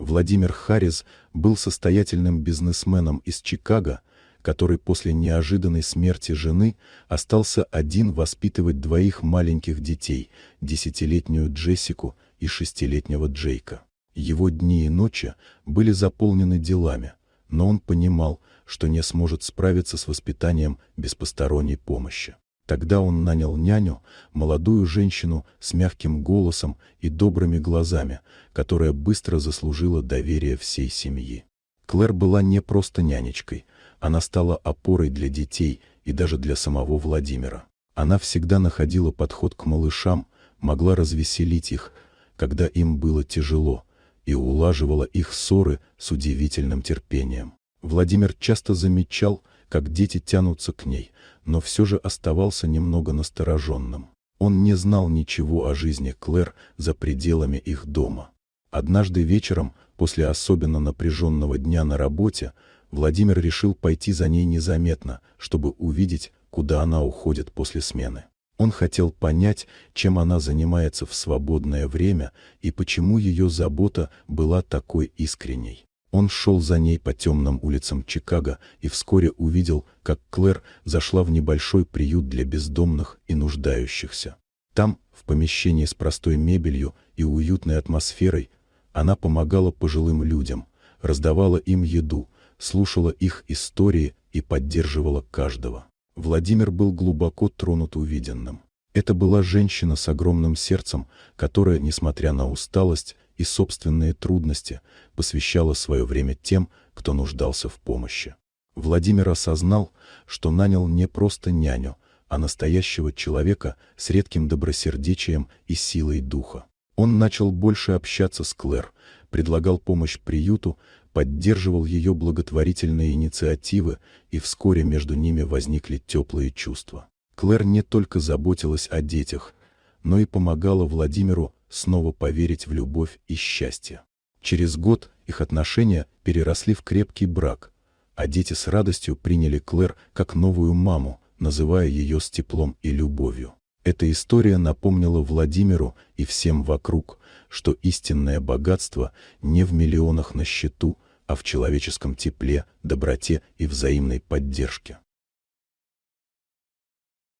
Владимир Харрис был состоятельным бизнесменом из Чикаго, который после неожиданной смерти жены остался один воспитывать двоих маленьких детей, 10-летнюю Джессику и 6-летнего Джейка. Его дни и ночи были заполнены делами, но он понимал, что не сможет справиться с воспитанием без посторонней помощи. Тогда он нанял няню, молодую женщину с мягким голосом и добрыми глазами, которая быстро заслужила доверие всей семьи. Клэр была не просто нянечкой, она стала опорой для детей и даже для самого Владимира. Она всегда находила подход к малышам, могла развеселить их, когда им было тяжело, и улаживала их ссоры с удивительным терпением. Владимир часто замечал, как дети тянутся к ней, но все же оставался немного настороженным. Он не знал ничего о жизни Клэр за пределами их дома. Однажды вечером, после особенно напряженного дня на работе, Владимир решил пойти за ней незаметно, чтобы увидеть, куда она уходит после смены. Он хотел понять, чем она занимается в свободное время и почему ее забота была такой искренней. Он шел за ней по темным улицам Чикаго и вскоре увидел, как Клэр зашла в небольшой приют для бездомных и нуждающихся. Там, в помещении с простой мебелью и уютной атмосферой, она помогала пожилым людям, раздавала им еду, слушала их истории и поддерживала каждого. Владимир был глубоко тронут увиденным. Это была женщина с огромным сердцем, которая, несмотря на усталость и собственные трудности, посвящала свое время тем, кто нуждался в помощи. Владимир осознал, что нанял не просто няню, а настоящего человека с редким добросердечием и силой духа. Он начал больше общаться с Клэр, предлагал помощь приюту, поддерживал ее благотворительные инициативы, и вскоре между ними возникли теплые чувства. Клэр не только заботилась о детях, но и помогала Владимиру снова поверить в любовь и счастье. Через год их отношения переросли в крепкий брак, а дети с радостью приняли Клэр как новую маму, называя ее с теплом и любовью. Эта история напомнила Владимиру и всем вокруг, что истинное богатство не в миллионах на счету, а в человеческом тепле, доброте и взаимной поддержке.